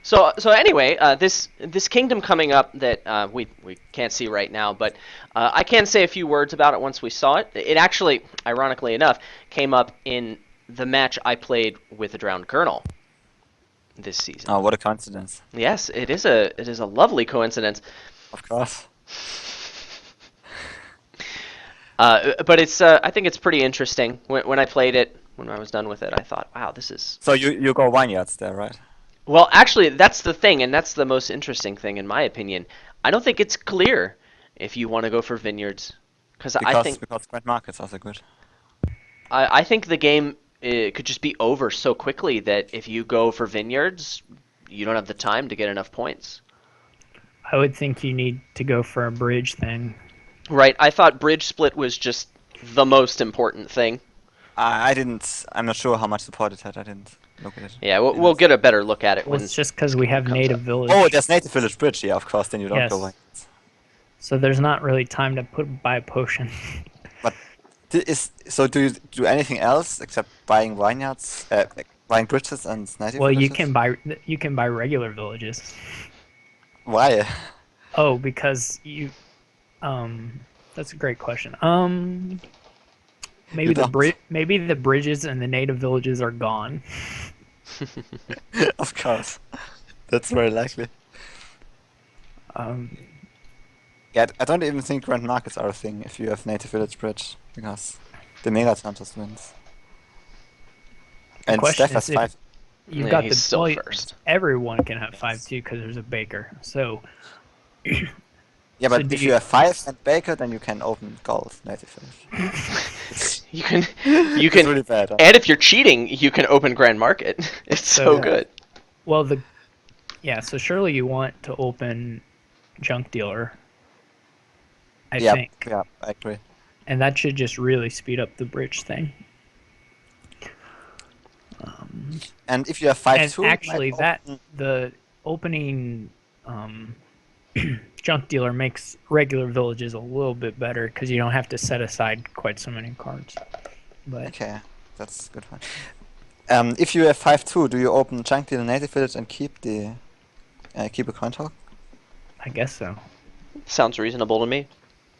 So anyway, this kingdom coming up that we can't see right now, but I can say a few words about it once we saw it. It actually, ironically enough, came up in the match I played with a drowned colonel this season. Oh, what a coincidence. Yes, it is a lovely coincidence. Of course. But it's I think it's pretty interesting. When I played it, when I was done with it, I thought, wow, this is. So you go vineyards there, right? Well, actually, that's the thing, and that's the most interesting thing in my opinion. I don't think it's clear if you want to go for vineyards, because I Because think because grand markets are so good. I think the game could just be over so quickly that if you go for vineyards, you don't have the time to get enough points. I would think you need to go for a bridge thing. Right? I thought bridge split was just the most important thing. I didn't. I'm not sure how much support it had. I didn't look at it. Yeah, we'll get a better look at it Well, when it's just because we have comes native up. village. Oh, there's native village bridge. Yeah, of course. Then you don't go Yes. vineyards. So there's not really time to buy a potion. But do you do anything else except buying vineyards, like buying bridges and native Well, villages? you can buy regular villages. Why? Oh, because that's a great question. You don't. Maybe the bridges and the native villages are gone. Of course. That's very likely. Um, Yeah, I don't even think grand markets are a thing if you have native village bridge because the Megaton just wins. the And question Steph has is if five. you've Yeah, got he's still well, first. everyone can have 5 too because there's a baker. So Yeah, so but do if you have five and Baker, then you can open gold native village. It's, You can, you it's can, really bad. Huh? and if you're cheating, you can open Grand Market. It's so So Yeah. good. well so surely you want to open junk dealer. I Yeah, think, yeah, I agree. and that should just really speed up the bridge thing. And if you have five And two, you might actually, that open. the opening junk dealer makes regular villages a little bit better because you don't have to set aside quite so many cards. But Okay, that's a good one. If you have 5-2, do you open Chunk Deal Native Village and keep a coin talk? I guess so. Sounds reasonable to me.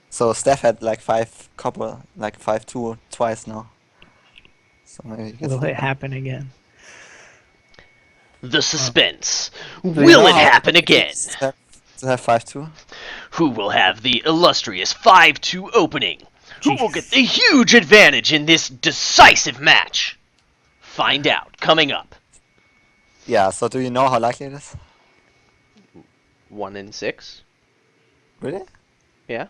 So Steph had like 5 copper, like 5-2 twice now. So maybe he gets Will it it again. happen again? The suspense. Do you Will know it how happen it again? is to have 5-2? Who will have the illustrious 5-2 opening? Who will get Jeez. the huge advantage in this decisive match? Find out coming up. Yeah, so do you know how likely it is? 1 in 6. Really? Yeah.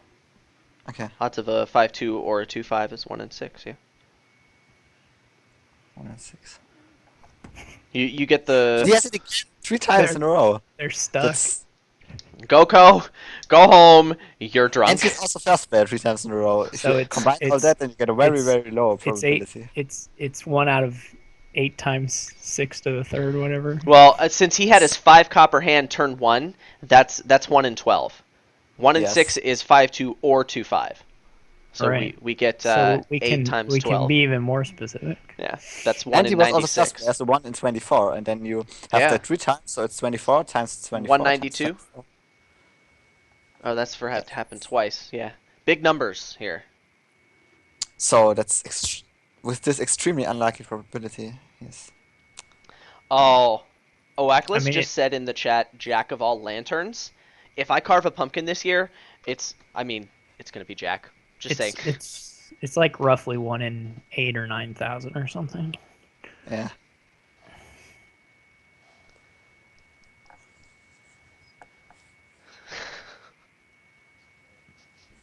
Okay, Odds of a 5-2 or a 2-5 is 1 in 6. Yeah. 1 and 6. You get But he the has it again 3 times in a row. They're stuck. That's Goko, go home. You're and drunk. he's also fast bet 3 times in a row. If So you combine all it's that, then you get a very it's very low it's eight. probability. It's 1 out of 8 times 6 to the third, whatever. Well, since he had his 5 copper hand turn 1, that's 1 in 12. 1 in 6 Yes. is 5-2 or 2-5. So Right. we get So 8 times we 12. can be even more specific. Yeah, that's 1 And he in was also fast 96. as a 1 in 24, and then you have Yeah. that 3 times, so it's 24 times 24 times 192? 24. Oh, that's for Yeah. have to happen twice. Yeah. Big numbers here. So that's with this extremely unlikely probability. Yes. Oh, I Oakless mean, just said in the chat, Jack of all lanterns. If I carve a pumpkin this year, it's gonna be Jack. Just saying. it's like roughly 1 in 8 or 9,000 or something. Yeah.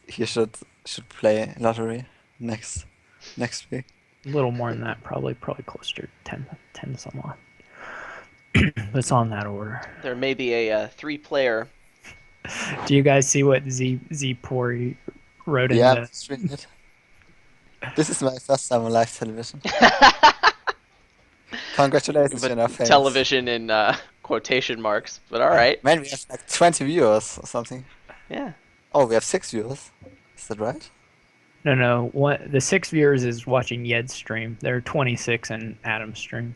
He should play lottery next week. A little more than that, probably closer to 10 some odd. It's on that order. There may be a 3-player. Do you guys see what Z Pori wrote in Yeah, the? it's really good. This is my first time on live television. Congratulations, you're now famous. Television in quotation marks, but all right. Man, we have like 20 viewers or something. Yeah. Oh, we have 6 viewers. Is that right? No. The 6 viewers is watching Yed's stream. There are 26 in Adam's stream.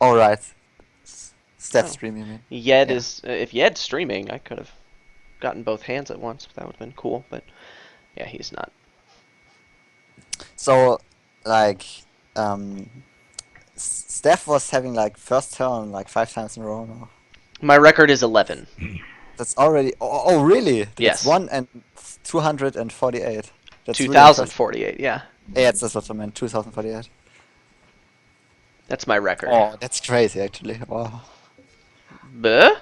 All right. Steph Oh. stream, you mean? Yed Yeah. is if Yed's streaming, I could have gotten both hands at once. That would have been cool, but yeah, he's not. So, like, Steph was having like first turn like 5 times in a row now. My record is 11. That's already. Oh, really? That's Yes. 1 and 248. That's really impressive. 2048. Yeah, Yeah, that's what I meant. 2048. that's my record. Oh, that's crazy, actually. Wow. Buh?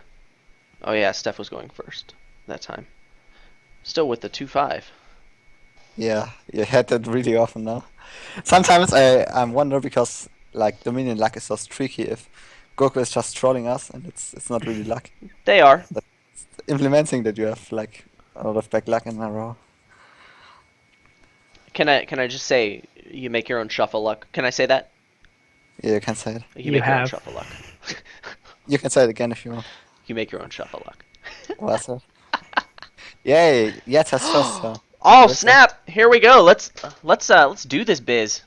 Oh yeah, Steph was going first that time. Still with the 2-5. Yeah, you had that really often now. Sometimes I wonder because like Dominion luck is so streaky if Goku is just trolling us and it's not really luck. They are. Implementing that you have like a lot of back luck in a row. Can I just say you make your own shuffle luck? Can I say that? Yeah, you can say it. You You make your own have. shuffle luck. You can say it again if you want. You make your own shuffle luck. Well, that's it. Yay! Yet has first turn. Oh That's it. snap! Here we go. Let's do this biz.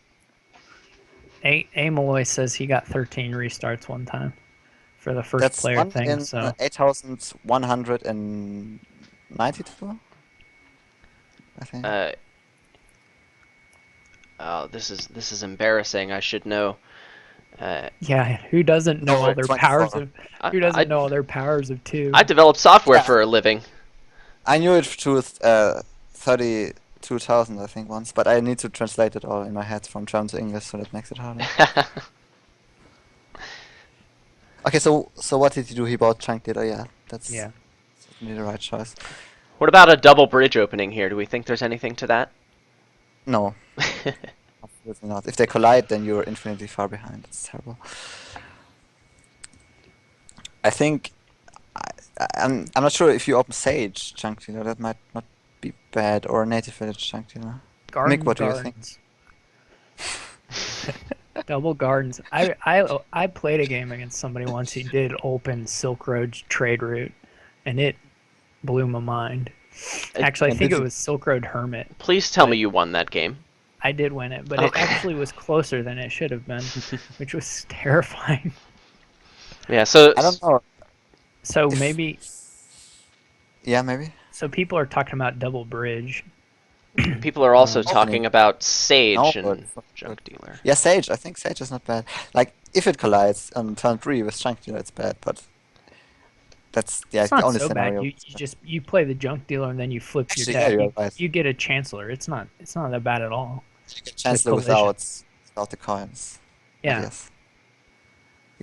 Malloy says he got 13 restarts one time for the first That's player one thing. in So 8,192. I think. Oh, this is embarrassing. I should know. yeah, who doesn't know No, all their 24. powers of? Who I doesn't know all their powers of two? I develop software Yeah. for a living. I knew it to 32,000, I think, once, but I need to translate it all in my head from German to English, so that makes it harder. Okay, so what did he do? He bought Chunk Data, yeah. That's Yeah. certainly the right choice. What about a double bridge opening here? Do we think there's anything to that? No, absolutely not. If they collide, then you're infinitely far behind. It's terrible. I think I'm not sure if you open Sage Chunk Dealer, that might not be bad, or Native Village Chunk Dealer. Garden what do you think? gardens. Double gardens. I played a game against somebody once. He did open Silk Road's trade route, and it blew my mind. Actually, I and think did it you- was Silk Road Hermit. Please tell me you won that game. I did win it, but Okay. it actually was closer than it should have been, which was terrifying. Yeah, so I don't know. So If- maybe, Yeah, maybe. so people are talking about double bridge. people are also No. talking about Sage No, and but- Junk Dealer. Yeah, Sage. I think Sage is not bad. Like, if it collides on turn 3 with Chunk Dealer, it's bad, but that's It's the not only so scenario. bad. You play the junk dealer and then you flip Actually, your yeah, deck. you're right. You get a chancellor. It's not that bad at all. You get Chancellor collision. without the coins. Yeah. Yes.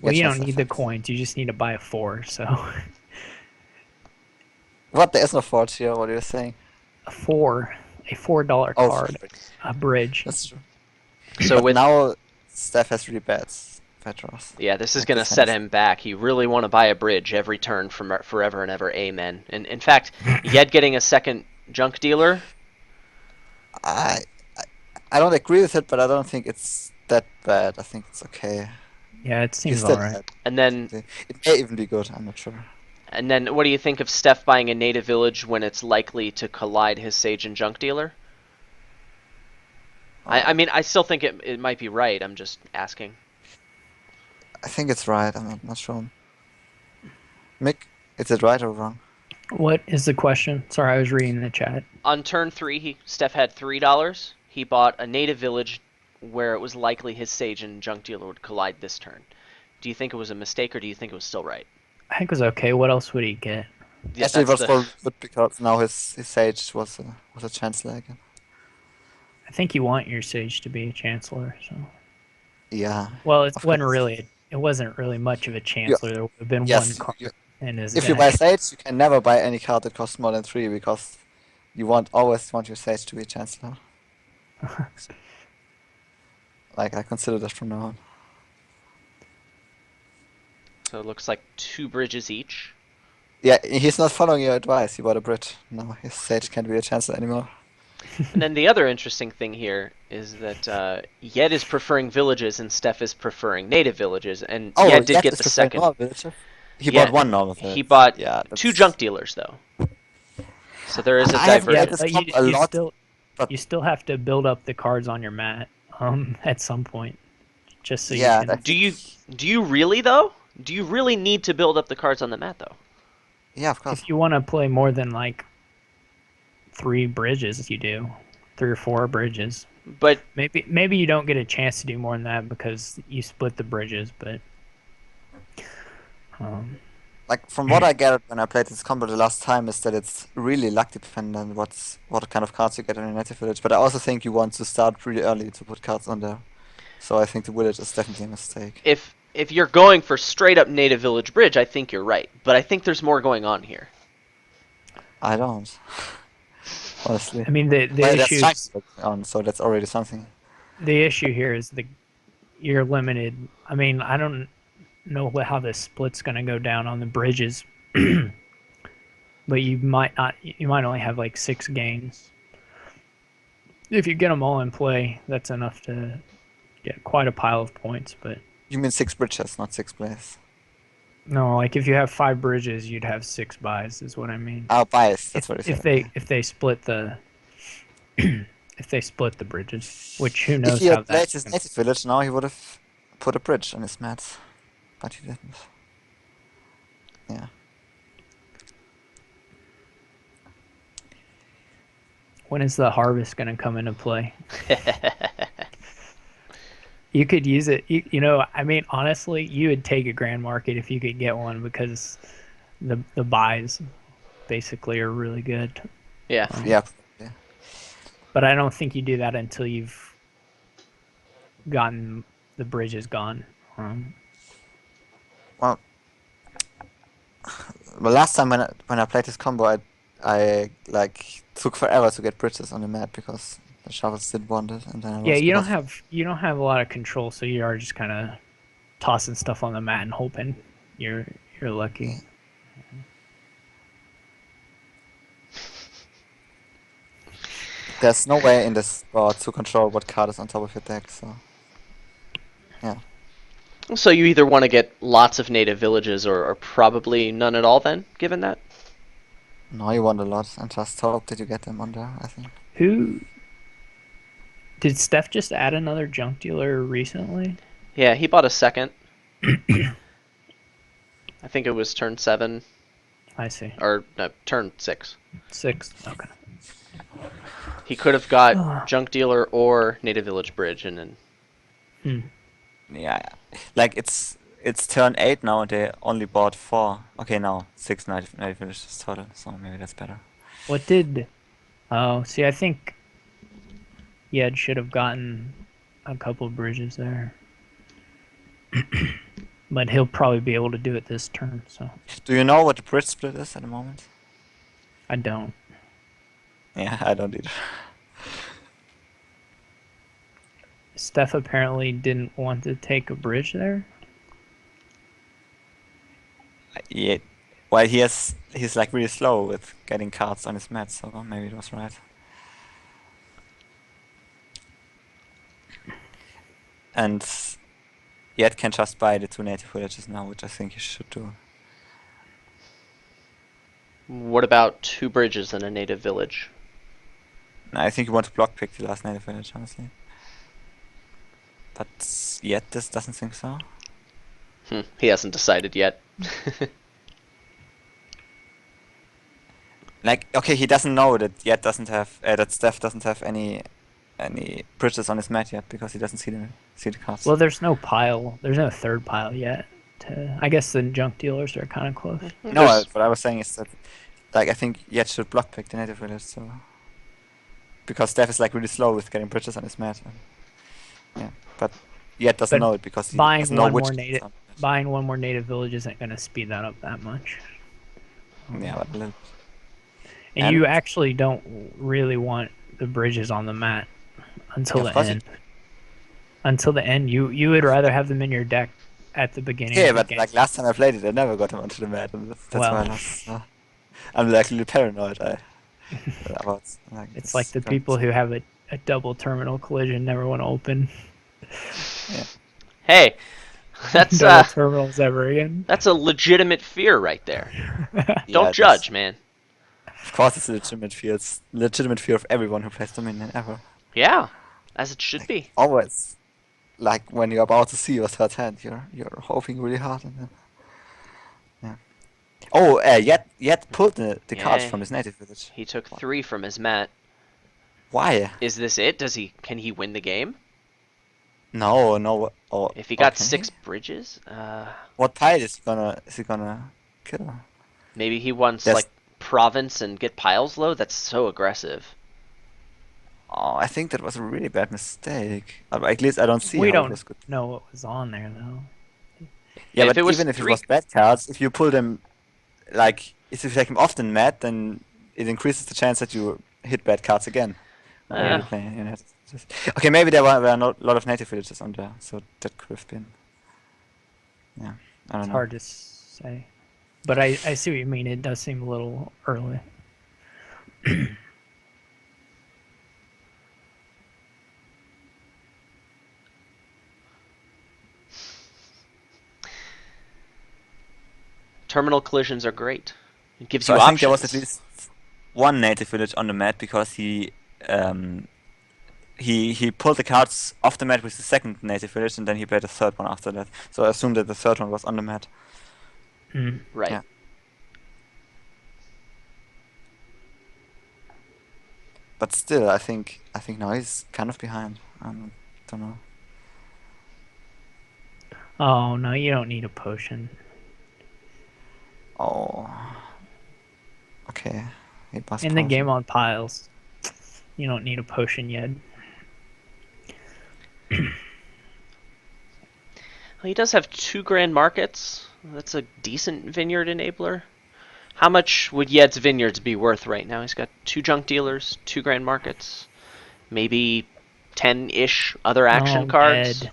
Well, get you don't Chancellor need the effects. coins. You just need to buy a 4. So What? There is no forge here. What are you saying? a $4 Oh, card, a bridge. that's true. So But with now Steph has really bad draws. yeah, this is Like gonna this set hands. him back. He really want to buy a bridge every turn from forever and ever. Amen. And in fact, yet getting a second Junk Dealer. I I don't agree with it, but I don't think it's that bad. I think it's okay. Yeah, it He's seems still alright. bad. And then It may even be good. I'm not sure. what do you think of Steph buying a native village when it's likely to collide his Sage and Junk Dealer? I mean, I still think it might be right. I'm just asking. I think it's right. I'm not sure. Mick, is it right or wrong? What is the question? Sorry, I was reading the chat. On turn 3, Steph had $3. He bought a native village where it was likely his Sage and Junk Dealer would collide this turn. Do you think it was a mistake, or do you think it was still right? I think it was okay. What else would he get? Yeah, Actually, it that's was the- for good because now his Sage was a Chancellor again. I think you want your Sage to be a Chancellor. So, Yeah. well, it Of wasn't course. really. It wasn't really much of a Chancellor. There would have been Yes. one card in his If you deck. buy Sage, you can never buy any card that costs more than 3 because you always want your Sage to be Chancellor. Like, I consider that from now on. So it looks like 2 bridges each. Yeah, he's not following your advice. He bought a Brit. No, his Sage can't be a Chancellor anymore. And then the other interesting thing here is that Yed is preferring villages and Steph is preferring native villages, and Oh, Yed did Yak get is the preferring second. normal villager? He Yeah, bought one normal village. He bought yeah, 2 that's- junk dealers though. So there is a I haven't Yeah, read divergence. this but comp a lot, but- you still have to build up the cards on your mat at some point, just so Yeah, you can. that- Do you really though? Do you really need to build up the cards on the mat, though? Yeah, of course. If you want to play more than like 3 bridges, you do 3 or 4 bridges. But Maybe you don't get a chance to do more than that because you split the bridges, but Like from what I gathered when I played this combo the last time is that it's really luck dependent what kind of cards you get in a native village. But I also think you want to start really early to put cards on there. So I think the village is definitely a mistake. if you're going for straight up native village bridge, I think you're right. But I think there's more going on here. I don't. Honestly. I mean the Well, there's issue chunks on, so that's already something. the issue here is you're limited. I mean, I don't know how this split's going to go down on the bridges, but you might only have like 6 games. If you get them all in play, that's enough to get quite a pile of points. But You mean 6 bridges, not 6 plays. no, like if you have 5 bridges, you'd have 6 buys, is what I mean. Oh, bias. That's what I said. If they split the if they split the bridges, which who If knows he how had played that's his gonna- native village, now he would have put a bridge on his mats. But he didn't. Yeah. When is the harvest going to come into play? You could use it. You know, I mean, honestly, you would take a grand market if you could get one because the buys basically are really good. Yeah. Yeah. But I don't think you do that until you've gotten the bridges gone. Well, the last time when I played this combo, I like took forever to get bridges on the map because the shovels didn't want it, and then I Yeah, lost you because- don't have a lot of control, so you are just kind of tossing stuff on the mat and hoping you're lucky. There's no way in this board to control what card is on top of your deck, so yeah. So you either want to get lots of native villages or probably none at all then, given that? No, you want a lot, and just hope that you get them on there, I think. Who did Steph just add another junk dealer recently? Yeah, he bought a second. I think it was turn 7, I see. or no, turn 6. 6. Okay. He could have got Junk Dealer or Native Village Bridge, and then Yeah, like it's turn 8 now, and they only bought 4. Okay, now 6 native villages total, so maybe that's better. What did? Oh, see, I think Yed should have gotten a couple of bridges there, but he'll probably be able to do it this turn. So Do you know what the bridge split is at the moment? I don't. Yeah, I don't either. Steph apparently didn't want to take a bridge there. Yeah, well, he's like really slow with getting cards on his mat, so maybe it was right. And Yet can just buy the 2 native villages now, which I think he should do. what about 2 bridges and a Native Village? I think you want to block pick the last native village, honestly. But Yet this doesn't think so. He hasn't decided yet. Like, okay, he doesn't know that Yet doesn't have that Steph doesn't have any bridges on his mat yet because he doesn't see the cards. Well, there's no pile. There's no third pile yet. I guess the junk dealers are kind of close. No, There's- what I was saying is that, like, I think Yet should block pick the native village, so because Steph is like really slow with getting bridges on his mat. Yeah, but Yet doesn't But know it because he buying doesn't know one which more cards native- on it. Buying one more native village isn't going to speed that up that much. Yeah, but a little. And And- you actually don't really want the bridges on the mat until Yeah, of the course you end. Until the end, you would rather have them in your deck at the beginning. Yeah, of the but game. like last time I played it, I never got him onto the mat, and that's Well. why I lost. I'm like a little paranoid. About like. It's this like the card. people who have a double terminal collision never want to open Hey, that's double terminals ever again. that's a legitimate fear right there. Yeah, Don't that's- judge, man. Of course, it's a legitimate fear. It's legitimate fear of everyone who plays Dominion ever. Yeah, as it should be. Always, like when you're about to see your third hand, you're hoping really hard, and then Oh, yet pulled the cards Yeah. from his native village. He took 3 from his mat. Why? Is this it? Can he win the game? No. If he Or got can 6 he? bridges, What pile is he gonna kill? maybe he wants There's like province and get piles low. That's so aggressive. Oh, I think that was a really bad mistake. At least I don't see We how it don't was good. know what was on there though. Yeah, If but it was even if it 3, was bad cards, if you pull them, like, if you take them off the mat, then it increases the chance that you hit bad cards again whenever uh, you play. Okay, maybe there were not a lot of native villages on there, so that could have been. Yeah, I don't It's know. hard to say. But I see what you mean. It does seem a little early. terminal collisions are great. It gives So you I think there was at options. least one native village on the mat because um, he pulled the cards off the mat with the second native village, and then he played the third one after that. So I assume that the third one was on the mat. Mm. Right. Yeah. But still, I think now he's kind of behind. I don't know. Oh no, you don't need a potion. Oh. Okay. He must In the potion. game on piles, you don't need a potion yet. He does have 2 grand markets. That's a decent vineyard enabler. How much would Yed's vineyards be worth right now? He's got 2 junk dealers, 2 grand markets, maybe 10-ish other action Oh, cards. Ed.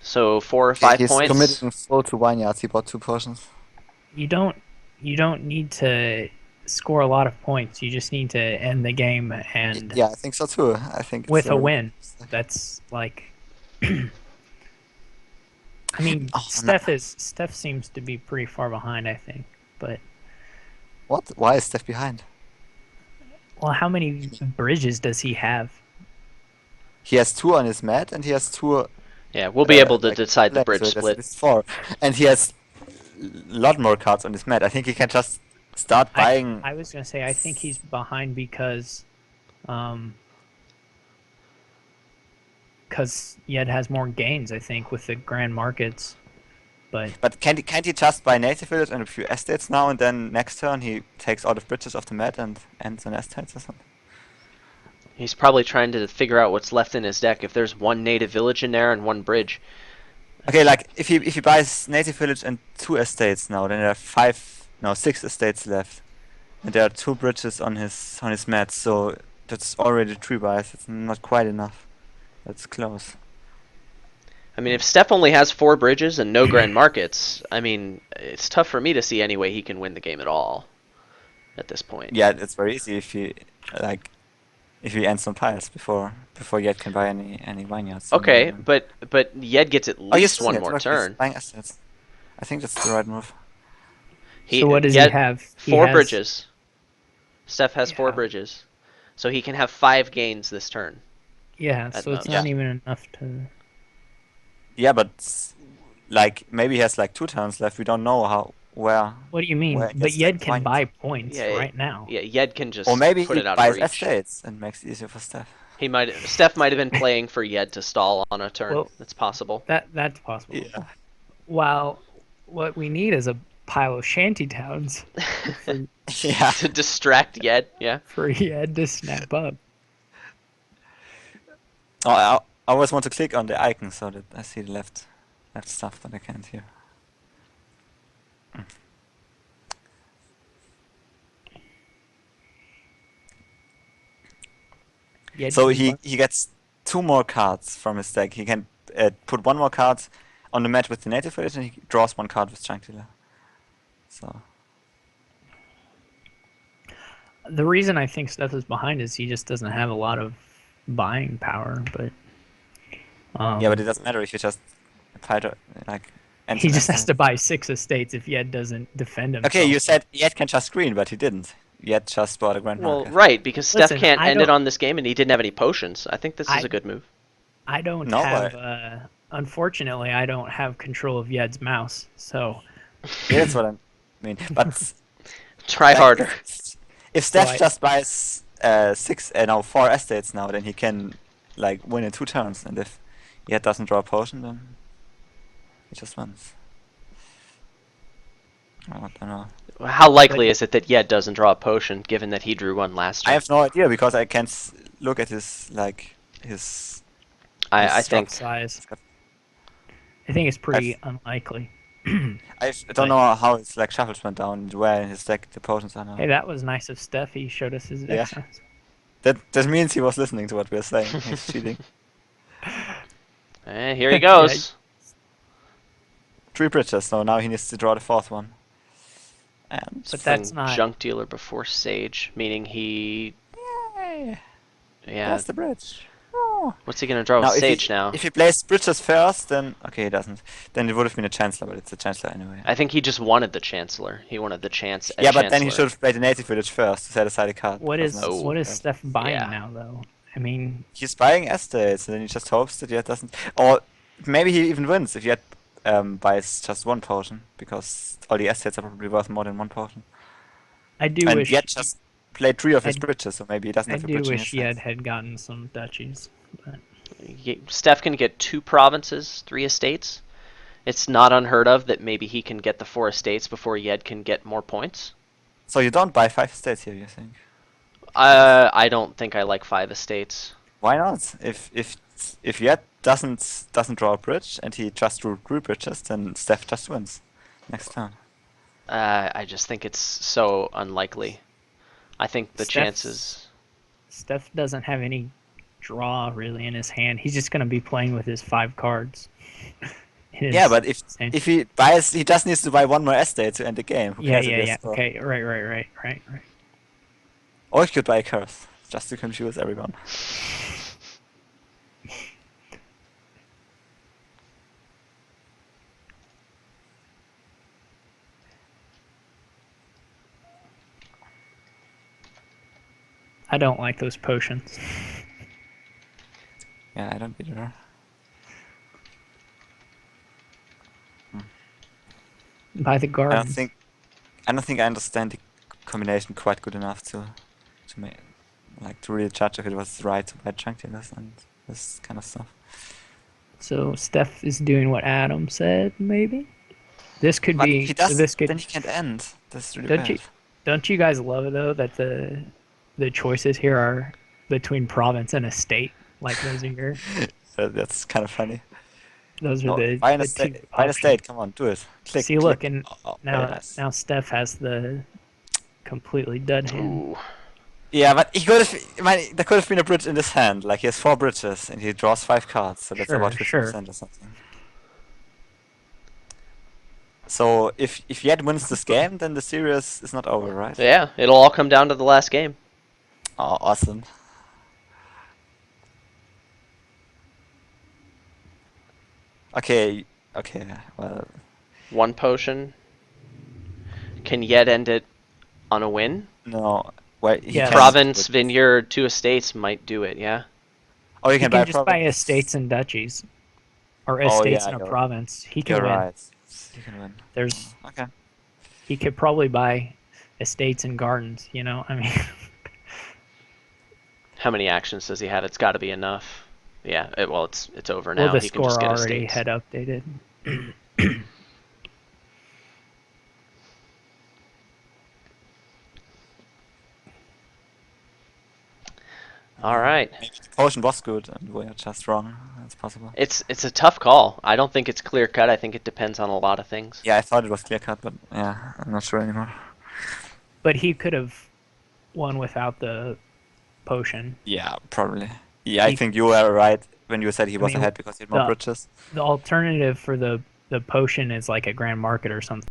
So 4 or Okay, 5 he's points. committing full to vineyards. He bought 2 potions. You don't need to score a lot of points. You just need to end the game and Yeah, I think so too. I think it's with a really- win. That's like I mean, Oh, no. Steph seems to be pretty far behind, I think. But What? Why is Steph behind? well, how many bridges does he have? He has 2 on his mat, and he has 2. Yeah, we'll be able to like, decide the left, bridge so that's at split. least 4. And he has a lot more cards on his mat. I think he can just start buying. I was gonna say I think he's behind because Yed has more gains, I think, with the grand markets. But Can't he just buy native village and a few estates now, and then next turn he takes all the bridges off the mat and ends on estates or something? He's probably trying to figure out what's left in his deck. If there's 1 native village in there and 1 bridge. Okay, like if he buys native village and 2 estates now, then there are 6 estates left, and there are 2 bridges on his mat. So that's already 3 buys. It's not quite enough. That's close. I mean, if Steph only has 4 bridges and no grand markets, I mean, it's tough for me to see any way he can win the game at all at this point. Yeah, it's very easy if he ends on piles before Yet can buy any vineyards. Okay, but Yed gets at Oh, least yes, 1 more turn. buying assets. I think that's the right move. so what does Yed- he have? He 4 has- bridges. Steph has 4 Yeah. bridges. So he can have 5 gains this turn. Yeah, At so it's most. not Yeah. even enough to. Yeah, but like maybe he has like 2 turns left. We don't know where. What do you mean? Where it But gets Yed that can point. buy points Yeah, right now. Yeah, Yed can just Or maybe put he it out of buys reach. estates and makes it easier for Steph. Steph might have been playing for Yed to stall on a turn. Well- That's possible. That's possible. Yeah. While what we need is a pile of shanty towns Yeah. To distract Yed, yeah. for Yed to snap up. Oh, I always want to click on the icon so that I see the left stuff, but I can't here. Yed So can he buy- gets 2 more cards from his deck. He can put 1 more card on the mat with the native village, and he draws 1 card with Junk Dealer. So The reason I think Steph is behind is he just doesn't have a lot of buying power, but yeah, but it doesn't matter if you just fight like. he just has to buy 6 estates if Yed doesn't defend himself. Okay, you said Yet can just screen, but he didn't. Yet just bought a Grand Well, Market. right, because Steph Listen, can't I end it don't- on this game and he didn't have any potions. I think this is I- a good move. I don't No, have. Unfortunately, I don't have control of Yed's mouse, so Yeah, that's what I mean. But Try like, harder. if Steph I- just buys 4 estates now, then he can like win in 2 turns. And if he doesn't draw a potion, then he just wins. I don't know. How likely is it that Yed doesn't draw a potion, given that he drew one last I turn? have no idea because I can't look at his I his think size. I think it's pretty unlikely. I don't know how his like shuffles went down and where in his deck the potions are now. Hey, that was nice of Steph. He showed us his deck Yeah. size. That means he was listening to what we are saying. He's cheating. and here he goes. 3 bridges, so now he needs to draw the 4th one. And But that's From not- Junk Dealer before Sage, meaning he. yay, Yeah. that's the bridge. Oh. What's he gonna draw Now, with Sage now? If he plays bridges first, then okay, he doesn't. Then it would have been a Chancellor, but it's a Chancellor anyway. I think he just wanted the Chancellor. He wanted the chance. Yeah, but then he should have played the native village first to set aside a card. What because is now it's- what is Steph buying Yeah. now though? I mean, He's buying estates, and then he just hopes that Yet doesn't. Or maybe he even wins if Yet buys just 1 potion, because all the estates are probably worth more than 1 potion. I do And wish Yet just played 3 of his I- bridges, so maybe he doesn't I have a do bridge in wish his Yed hand. had gotten some duchies. But Steph can get 2 provinces, 3 estates. It's not unheard of that maybe he can get the 4 estates before Yed can get more points. So you don't buy 5 estates here, you think? I don't think I like 5 estates. Why not? If Yet doesn't draw a bridge and he just drew 3 bridges, then Steph just wins next turn. I just think it's so unlikely. I think the Steph's- chances. Steph doesn't have any draw really in his hand. He's just gonna be playing with his 5 cards. in his Yeah, but if hand. he buys, he just needs to buy 1 more estate to end the game. Who yeah, cares if yeah, he has yeah. to draw? Okay, right. Or he could buy a curse, just to confuse everyone. I don't like those potions. Yeah, I don't either. Buy the I gardens. don't think I understand the combination quite good enough to make to really judge if it was right to buy chunk dealers and this kind of stuff. So Steph is doing what Adam said, maybe. This could But be. he does, This could. then he can't end. That's really Don't bad. you? Don't you guys love it though that the choices here are between province and estate? Like those are your. That's kind of funny. Those are No, the. buy an the estate. two Buy an options. estate. Come on, do it. Click. See, look, click. and Oh, now very nice. now Steph has the completely dud hand. Ooh. Yeah, but he could have. I mean, there could have been a bridge in this hand. Like he has 4 bridges and he draws 5 cards, so that's Sure, about 50% or something. So if Yet wins this game, then the series is not over, right? Yeah, it'll all come down to the last game. Oh, awesome. Okay, well, 1 potion. Can Yed end it on a win? no. Well, he Yeah. can, Province, but- Vineyard, 2 estates might do it, yeah? Oh, you He can can buy just buy province. estates and duchies, or Oh, estates yeah, in a you're- province. He can You're win. right. You can win. There's. Okay. He could probably buy estates and gardens. You know, I mean. How many actions does he have? It's got to be enough. Yeah, well, it's over well, now. the He can just score get already estates. had updated. All right. Maybe the potion was good and we're just wrong. That's possible. It's a tough call. I don't think it's clear cut. I think it depends on a lot of things. Yeah, I thought it was clear cut, but yeah, I'm not sure anymore. But he could have won without the potion. Yeah, probably. Yeah, I He- think you were right when you said he was mean, ahead because he had more the- bridges. The alternative for the potion is like a grand market or something.